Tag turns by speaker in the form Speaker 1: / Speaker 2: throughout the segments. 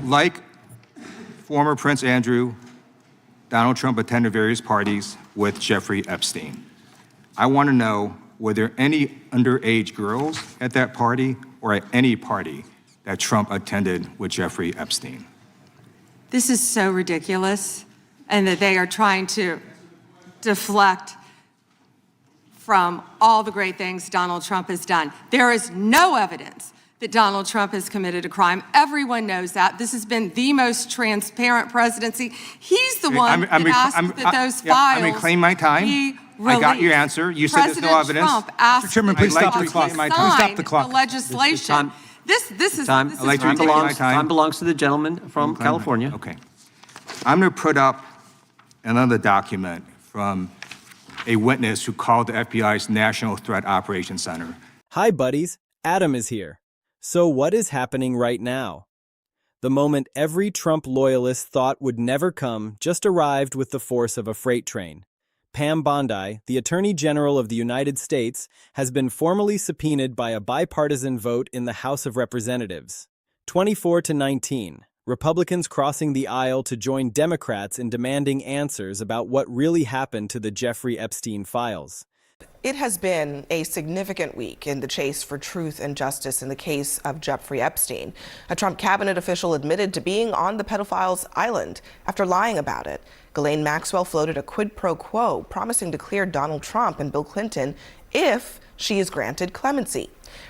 Speaker 1: Like former Prince Andrew, Donald Trump attended various parties with Jeffrey Epstein. I want to know, were there any underage girls at that party or at any party that Trump attended with Jeffrey Epstein?
Speaker 2: This is so ridiculous, and that they are trying to deflect from all the great things Donald Trump has done. There is no evidence that Donald Trump has committed a crime. Everyone knows that. This has been the most transparent presidency. He's the one that asked that those files
Speaker 1: I'm reclaiming my time. I got your answer. You said there's no evidence.
Speaker 2: Trump asked
Speaker 3: Mr. Chairman, please stop the clock. Stop the clock.
Speaker 2: The legislation. This is
Speaker 1: Time
Speaker 4: belongs to the gentleman from California.
Speaker 1: Okay. I'm going to put up another document from a witness who called the FBI's National Threat Operations Center.
Speaker 5: Hi, buddies. Adam is here. So what is happening right now? The moment every Trump loyalist thought would never come just arrived with the force of a freight train. Pam Bondi, the Attorney General of the United States, has been formally subpoenaed by a bipartisan vote in the House of Representatives. 24-19, Republicans crossing the aisle to join Democrats in demanding answers about what really happened to the Jeffrey Epstein files.
Speaker 6: It has been a significant week in the chase for truth and justice in the case of Jeffrey Epstein. A Trump cabinet official admitted to being on the pedophile's island after lying about it. Ghislaine Maxwell floated a quid pro quo, promising to clear Donald Trump and Bill Clinton if she is granted clemency.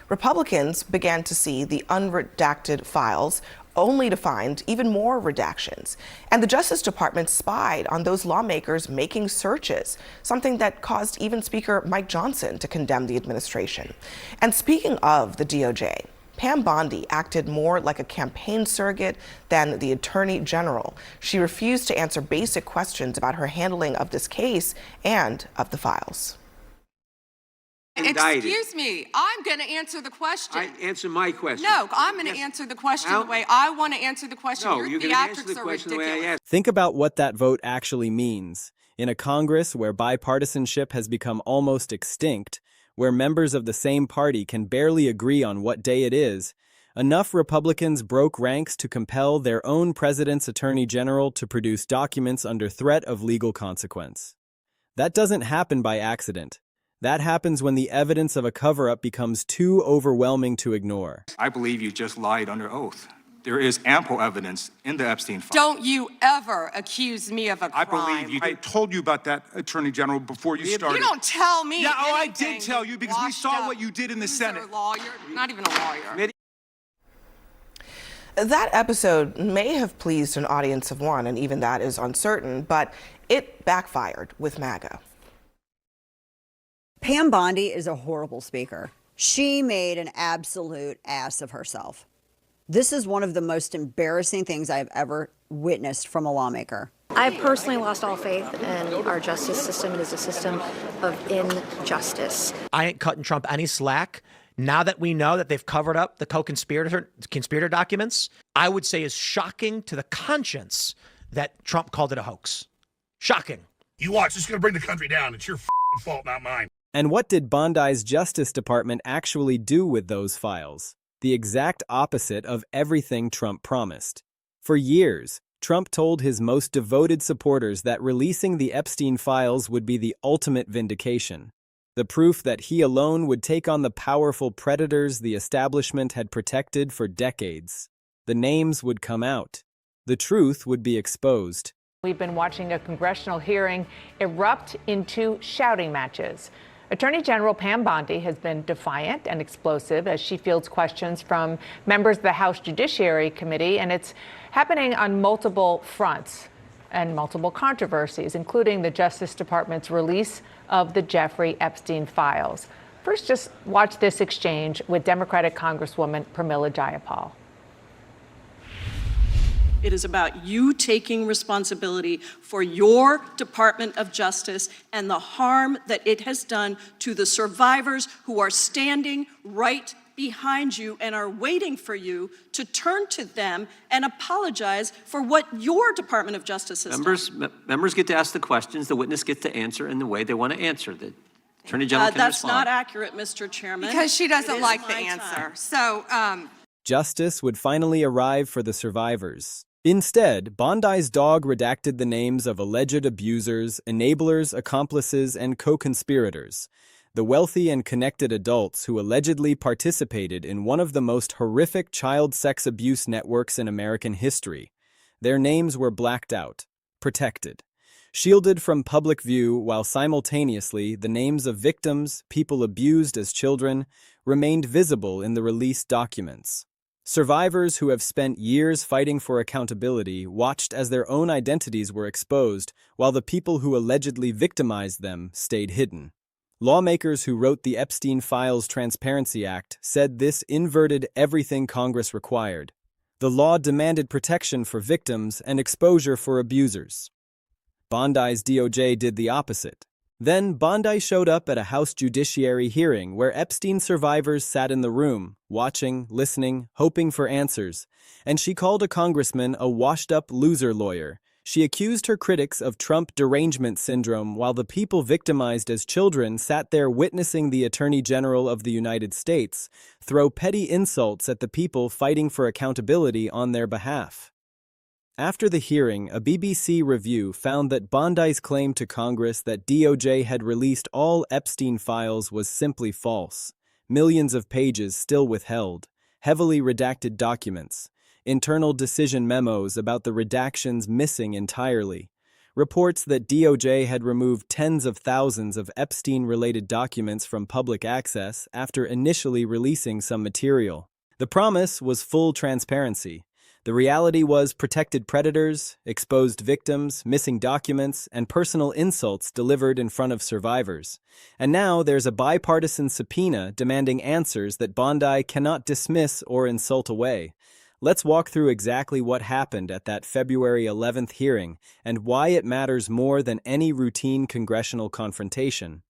Speaker 6: Republicans began to see the unredacted files, only to find even more redactions. And the Justice Department spied on those lawmakers making searches, something that caused even Speaker Mike Johnson to condemn the administration. And speaking of the DOJ, Pam Bondi acted more like a campaign surrogate than the Attorney General. She refused to answer basic questions about her handling of this case and of the files.
Speaker 4: Indicted.
Speaker 2: Excuse me, I'm going to answer the question.
Speaker 4: Answer my question.
Speaker 2: No, I'm going to answer the question the way I want to answer the question.
Speaker 4: No,
Speaker 2: Your
Speaker 4: you're going to answer the
Speaker 2: theatrics are
Speaker 4: question the way I
Speaker 2: ridiculous.
Speaker 4: asked.
Speaker 5: Think about what that vote actually means. In a Congress where bipartisanship has become almost extinct, where members of the same party can barely agree on what day it is, enough Republicans broke ranks to compel their own president's attorney general to produce documents under threat of legal consequence. That doesn't happen by accident. That happens when the evidence of a cover-up becomes too overwhelming to ignore.
Speaker 1: I believe you just lied under oath. There is ample evidence in the Epstein files.
Speaker 2: Don't you ever accuse me of a crime.
Speaker 1: I believe you.
Speaker 3: I told you about that, Attorney General, before you started.
Speaker 2: You don't tell me.
Speaker 3: Yeah, oh, I
Speaker 2: anything,
Speaker 3: did tell you because we saw what you did in the Senate.
Speaker 2: Lawyer, not even a lawyer.
Speaker 6: That episode may have pleased an audience of one, and even that is uncertain, but it backfired with MAGA.
Speaker 7: Pam Bondi is a horrible speaker. She made an absolute ass of herself. This is one of the most embarrassing things I've ever witnessed from a lawmaker.
Speaker 8: I personally lost all faith in our justice system. It is a system of injustice.
Speaker 9: I ain't cutting Trump any slack. Now that we know that they've covered up the co-conspirator documents, I would say is shocking to the conscience that Trump called it a hoax. Shocking.
Speaker 10: You watch, it's going to bring the country down. It's your fault, not mine.
Speaker 5: And what did Bondi's Justice Department actually do with those files? The exact opposite of everything Trump promised. For years, Trump told his most devoted supporters that releasing the Epstein files would be the ultimate vindication. The proof that he alone would take on the powerful predators the establishment had protected for decades. The names would come out. The truth would be exposed.
Speaker 11: We've been watching a congressional hearing erupt into shouting matches. Attorney General Pam Bondi has been defiant and explosive as she fields questions from members of the House Judiciary Committee, and it's happening on multiple fronts and multiple controversies, including the Justice Department's release of the Jeffrey Epstein files. First, just watch this exchange with Democratic Congresswoman Pramila Jayapal.
Speaker 12: It is about you taking responsibility for your Department of Justice and the harm that it has done to the survivors who are standing right behind you and are waiting for you to turn to them and apologize for what your Department of Justice has done.
Speaker 4: Members get to ask the questions, the witness gets to answer in the way they want to answer. The Attorney General can
Speaker 12: That's
Speaker 4: respond.
Speaker 12: not accurate, Mr. Chairman.
Speaker 2: Because she doesn't like the answer. So,
Speaker 5: Justice would finally arrive for the survivors. Instead, Bondi's dog redacted the names of alleged abusers, enablers, accomplices, and co-conspirators, the wealthy and connected adults who allegedly participated in one of the most horrific child sex abuse networks in American history. Their names were blacked out, protected, shielded from public view, while simultaneously the names of victims, people abused as children, remained visible in the released documents. Survivors who have spent years fighting for accountability watched as their own identities were exposed, while the people who allegedly victimized them stayed hidden. Lawmakers who wrote the Epstein Files Transparency Act said this inverted everything Congress required. The law demanded protection for victims and exposure for abusers. Bondi's DOJ did the opposite. Then Bondi showed up at a House Judiciary hearing where Epstein survivors sat in the room, watching, listening, hoping for answers, and she called a congressman a washed-up loser lawyer. She accused her critics of Trump derangement syndrome while the people victimized as children sat there witnessing the Attorney General of the United States throw petty insults at the people fighting for accountability on their behalf. After the hearing, a BBC review found that Bondi's claim to Congress that DOJ had released all Epstein files was simply false. Millions of pages still withheld, heavily redacted documents, internal decision memos about the redactions missing entirely, reports that DOJ had removed tens of thousands of Epstein-related documents from public access after initially releasing some material. The promise was full transparency. The reality was protected predators, exposed victims, missing documents, and personal insults delivered in front of survivors. And now there's a bipartisan subpoena demanding answers that Bondi cannot dismiss or insult away. Let's walk through exactly what happened at that February 11th hearing and why it matters more than any routine congressional confrontation.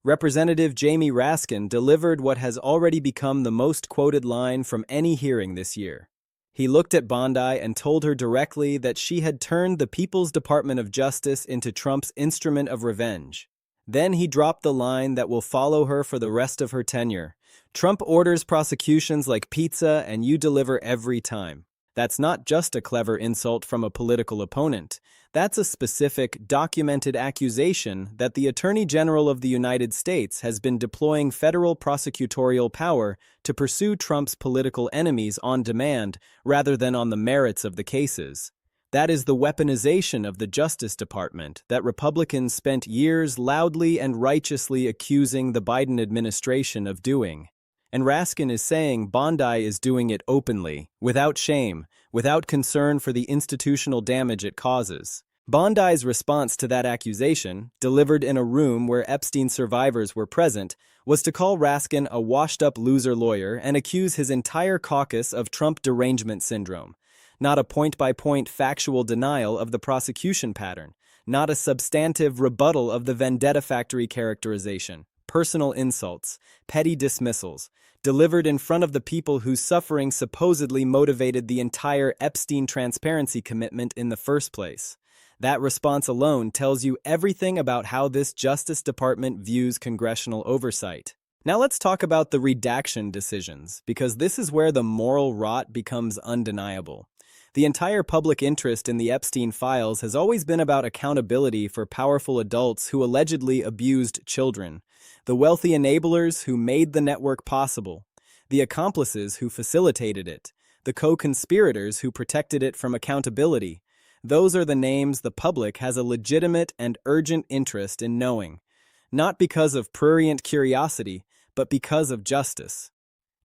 Speaker 5: Representative Jamie Raskin delivered what has already become the most quoted line from any hearing this year. He looked at Bondi and told her directly that she had turned the People's Department of Justice into Trump's instrument of revenge. Then he dropped the line that will follow her for the rest of her tenure. Trump orders prosecutions like pizza, and you deliver every time. That's not just a clever insult from a political opponent. That's a specific, documented accusation that the Attorney General of the United States has been deploying federal prosecutorial power to pursue Trump's political enemies on demand rather than on the merits of the cases. That is the weaponization of the Justice Department that Republicans spent years loudly and righteously accusing the Biden administration of doing. And Raskin is saying Bondi is doing it openly, without shame, without concern for the institutional damage it causes. Bondi's response to that accusation, delivered in a room where Epstein survivors were present, was to call Raskin a washed-up loser lawyer and accuse his entire caucus of Trump derangement syndrome. Not a point-by-point factual denial of the prosecution pattern, not a substantive rebuttal of the vendetta factory characterization, personal insults, petty dismissals, delivered in front of the people whose suffering supposedly motivated the entire Epstein transparency commitment in the first place. That response alone tells you everything about how this Justice Department views congressional oversight. Now let's talk about the redaction decisions, because this is where the moral rot becomes undeniable. The entire public interest in the Epstein files has always been about accountability for powerful adults who allegedly abused children, the wealthy enablers who made the network possible, the accomplices who facilitated it, the co-conspirators who protected it from accountability. Those are the names the public has a legitimate and urgent interest in knowing, not because of prurient curiosity, but because of justice.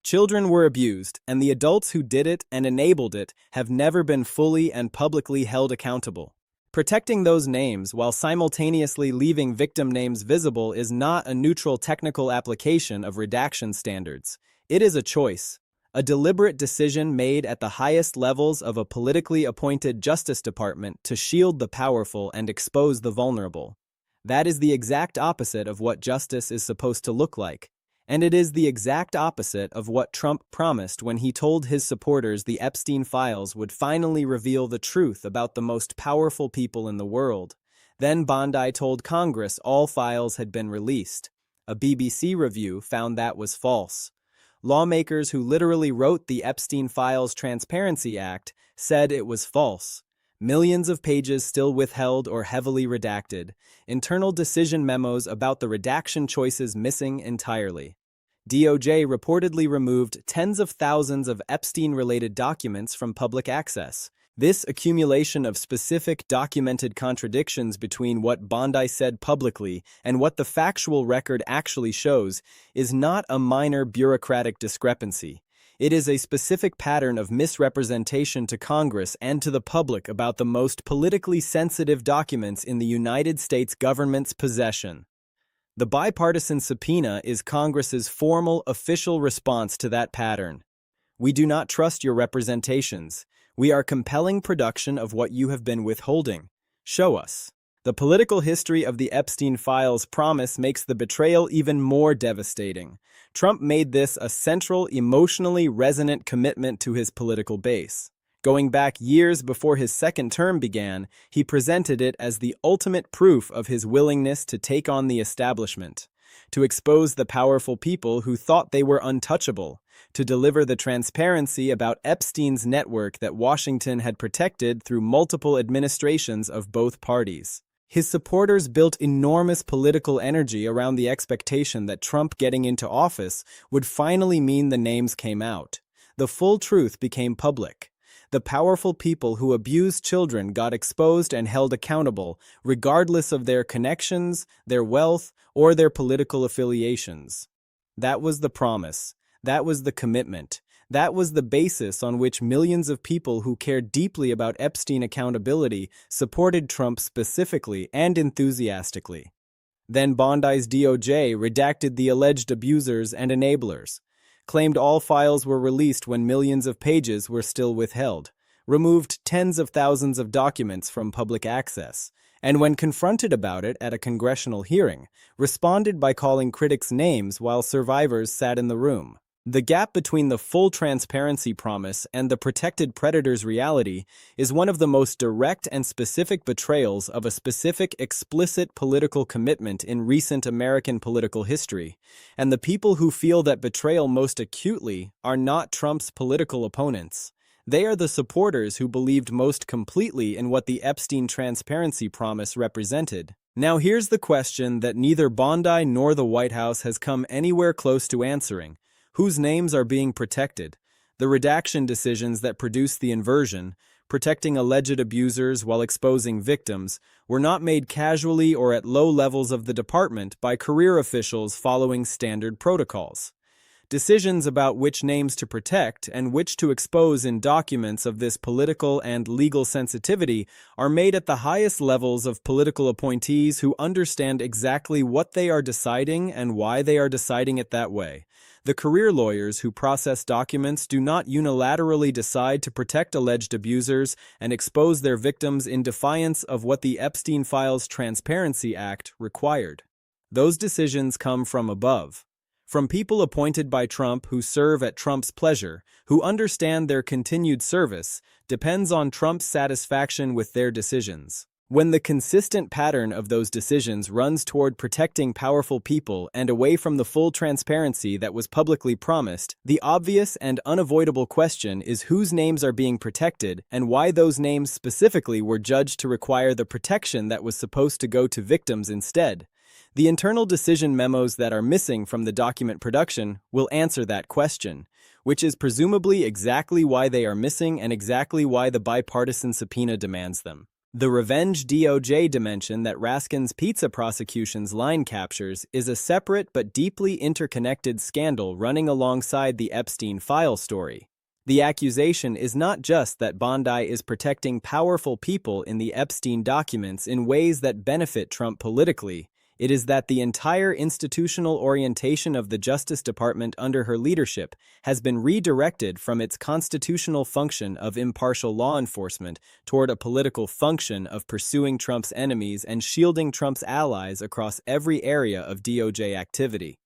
Speaker 5: Children were abused, and the adults who did it and enabled it have never been fully and publicly held accountable. Protecting those names while simultaneously leaving victim names visible is not a neutral technical application of redaction standards. It is a choice, a deliberate decision made at the highest levels of a politically appointed Justice Department to shield the powerful and expose the vulnerable. That is the exact opposite of what justice is supposed to look like. And it is the exact opposite of what Trump promised when he told his supporters the Epstein files would finally reveal the truth about the most powerful people in the world. Then Bondi told Congress all files had been released. A BBC review found that was false. Lawmakers who literally wrote the Epstein Files Transparency Act said it was false. Millions of pages still withheld or heavily redacted. Internal decision memos about the redaction choices missing entirely. DOJ reportedly removed tens of thousands of Epstein-related documents from public access. This accumulation of specific documented contradictions between what Bondi said publicly and what the factual record actually shows is not a minor bureaucratic discrepancy. It is a specific pattern of misrepresentation to Congress and to the public about the most politically sensitive documents in the United States government's possession. The bipartisan subpoena is Congress's formal, official response to that pattern. We do not trust your representations. We are compelling production of what you have been withholding. Show us. The political history of the Epstein Files promise makes the betrayal even more devastating. Trump made this a central, emotionally resonant commitment to his political base. Going back years before his second term began, he presented it as the ultimate proof of his willingness to take on the establishment, to expose the powerful people who thought they were untouchable, to deliver the transparency about Epstein's network that Washington had protected through multiple administrations of both parties. His supporters built enormous political energy around the expectation that Trump getting into office would finally mean the names came out. The full truth became public. The powerful people who abused children got exposed and held accountable, regardless of their connections, their wealth, or their political affiliations. That was the promise. That was the commitment. That was the basis on which millions of people who cared deeply about Epstein accountability supported Trump specifically and enthusiastically. Then Bondi's DOJ redacted the alleged abusers and enablers, claimed all files were released when millions of pages were still withheld, removed tens of thousands of documents from public access, and when confronted about it at a congressional hearing, responded by calling critics names while survivors sat in the room. The gap between the full transparency promise and the protected predator's reality is one of the most direct and specific betrayals of a specific, explicit political commitment in recent American political history, and the people who feel that betrayal most acutely are not Trump's political opponents. They are the supporters who believed most completely in what the Epstein transparency promise represented. Now here's the question that neither Bondi nor the White House has come anywhere close to answering. Whose names are being protected? The redaction decisions that produced the inversion, protecting alleged abusers while exposing victims, were not made casually or at low levels of the department by career officials following standard protocols. Decisions about which names to protect and which to expose in documents of this political and legal sensitivity are made at the highest levels of political appointees who understand exactly what they are deciding and why they are deciding it that way. The career lawyers who process documents do not unilaterally decide to protect alleged abusers and expose their victims in defiance of what the Epstein Files Transparency Act required. Those decisions come from above. From people appointed by Trump who serve at Trump's pleasure, who understand their continued service depends on Trump's satisfaction with their decisions. When the consistent pattern of those decisions runs toward protecting powerful people and away from the full transparency that was publicly promised, the obvious and unavoidable question is whose names are being protected and why those names specifically were judged to require the protection that was supposed to go to victims instead. The internal decision memos that are missing from the document production will answer that question, which is presumably exactly why they are missing and exactly why the bipartisan subpoena demands them. The revenge DOJ dimension that Raskin's pizza prosecutions line captures is a separate but deeply interconnected scandal running alongside the Epstein file story. The accusation is not just that Bondi is protecting powerful people in the Epstein documents in ways that benefit Trump politically. It is that the entire institutional orientation of the Justice Department under her leadership has been redirected from its constitutional function of impartial law enforcement toward a political function of pursuing Trump's enemies and shielding Trump's allies across every area of DOJ activity.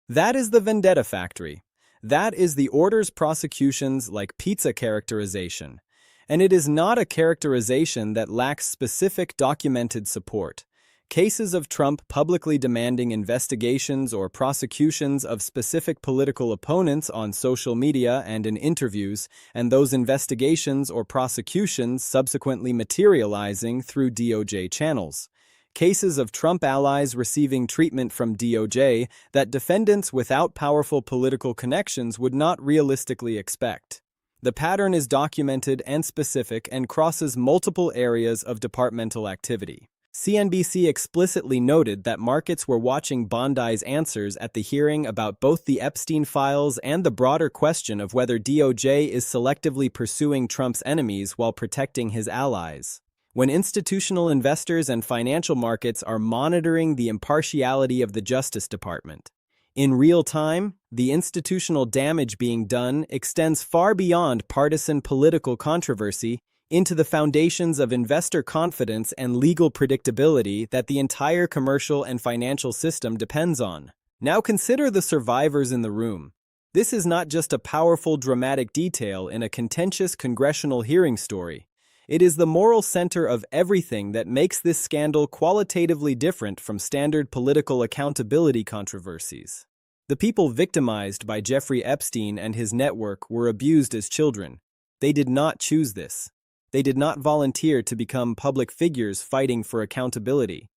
Speaker 5: That is the vendetta factory. That is the order's prosecutions like pizza characterization. And it is not a characterization that lacks specific documented support. Cases of Trump publicly demanding investigations or prosecutions of specific political opponents on social media and in interviews, and those investigations or prosecutions subsequently materializing through DOJ channels. Cases of Trump allies receiving treatment from DOJ that defendants without powerful political connections would not realistically expect. The pattern is documented and specific and crosses multiple areas of departmental activity. CNBC explicitly noted that markets were watching Bondi's answers at the hearing about both the Epstein files and the broader question of whether DOJ is selectively pursuing Trump's enemies while protecting his allies. When institutional investors and financial markets are monitoring the impartiality of the Justice Department, in real time, the institutional damage being done extends far beyond partisan political controversy into the foundations of investor confidence and legal predictability that the entire commercial and financial system depends on. Now consider the survivors in the room. This is not just a powerful dramatic detail in a contentious congressional hearing story. It is the moral center of everything that makes this scandal qualitatively different from standard political accountability controversies. The people victimized by Jeffrey Epstein and his network were abused as children. They did not choose this. They did not volunteer to become public figures fighting for accountability.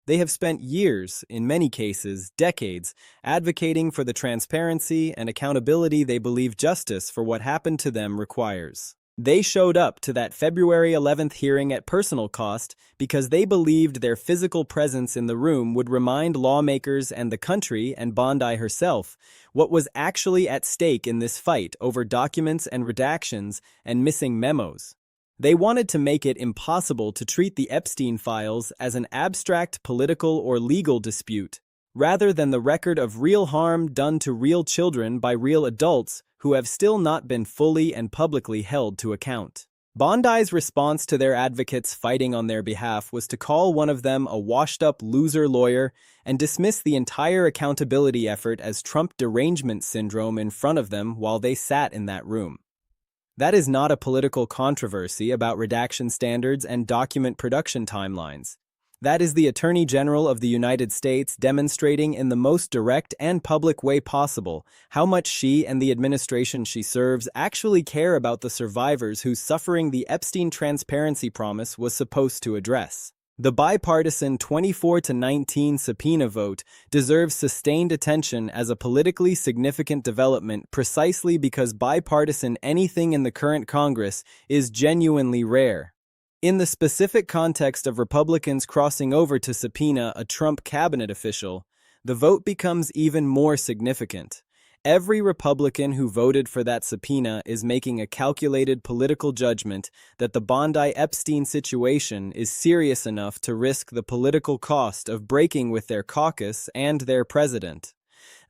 Speaker 5: They have spent years, in many cases decades, advocating for the transparency and accountability they believe justice for what happened to them requires. They showed up to that February 11th hearing at personal cost because they believed their physical presence in the room would remind lawmakers and the country and Bondi herself what was actually at stake in this fight over documents and redactions and missing memos. They wanted to make it impossible to treat the Epstein files as an abstract political or legal dispute, rather than the record of real harm done to real children by real adults who have still not been fully and publicly held to account. Bondi's response to their advocates fighting on their behalf was to call one of them a washed-up loser lawyer and dismiss the entire accountability effort as Trump derangement syndrome in front of them while they sat in that room. That is not a political controversy about redaction standards and document production timelines. That is the Attorney General of the United States demonstrating in the most direct and public way possible how much she and the administration she serves actually care about the survivors whose suffering the Epstein Transparency Promise was supposed to address. The bipartisan 24-19 subpoena vote deserves sustained attention as a politically significant development precisely because bipartisan anything in the current Congress is genuinely rare. In the specific context of Republicans crossing over to subpoena a Trump cabinet official, the vote becomes even more significant. Every Republican who voted for that subpoena is making a calculated political judgment that the Bondi-Epstein situation is serious enough to risk the political cost of breaking with their caucus and their president.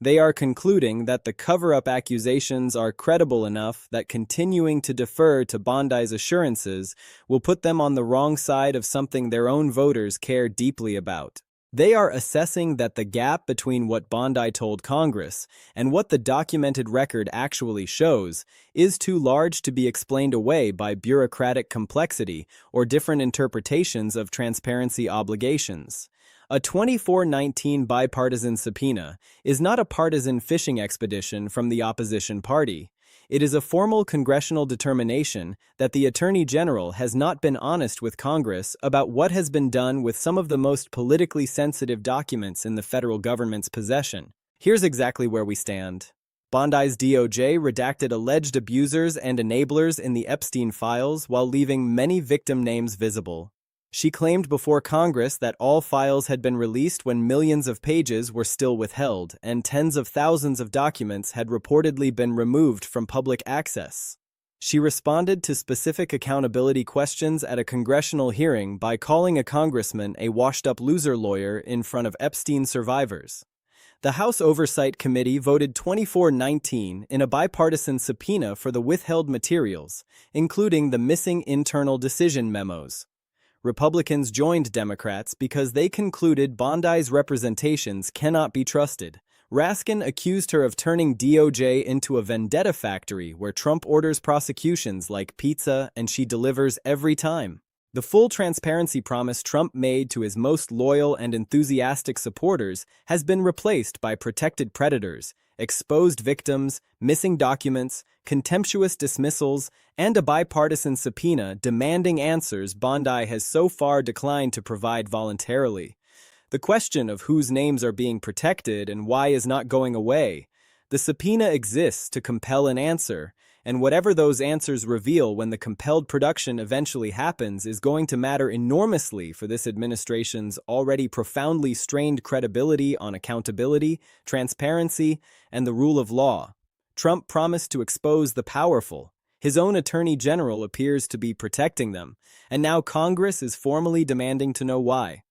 Speaker 5: They are concluding that the cover-up accusations are credible enough that continuing to defer to Bondi's assurances will put them on the wrong side of something their own voters care deeply about. They are assessing that the gap between what Bondi told Congress and what the documented record actually shows is too large to be explained away by bureaucratic complexity or different interpretations of transparency obligations. A 24-19 bipartisan subpoena is not a partisan fishing expedition from the opposition party. It is a formal congressional determination that the Attorney General has not been honest with Congress about what has been done with some of the most politically sensitive documents in the federal government's possession. Here's exactly where we stand. Bondi's DOJ redacted alleged abusers and enablers in the Epstein files while leaving many victim names visible. She claimed before Congress that all files had been released when millions of pages were still withheld, and tens of thousands of documents had reportedly been removed from public access. She responded to specific accountability questions at a congressional hearing by calling a congressman a washed-up loser lawyer in front of Epstein survivors. The House Oversight Committee voted 24-19 in a bipartisan subpoena for the withheld materials, including the missing internal decision memos. Republicans joined Democrats because they concluded Bondi's representations cannot be trusted. Raskin accused her of turning DOJ into a vendetta factory where Trump orders prosecutions like pizza and she delivers every time. The full transparency promise Trump made to his most loyal and enthusiastic supporters has been replaced by protected predators, exposed victims, missing documents, contemptuous dismissals, and a bipartisan subpoena demanding answers Bondi has so far declined to provide voluntarily. The question of whose names are being protected and why is not going away. The subpoena exists to compel an answer, and whatever those answers reveal when the compelled production eventually happens is going to matter enormously for this administration's already profoundly strained credibility on accountability, transparency, and the rule of law. Trump promised to expose the powerful. His own attorney general appears to be protecting them, and now Congress is formally demanding to know why.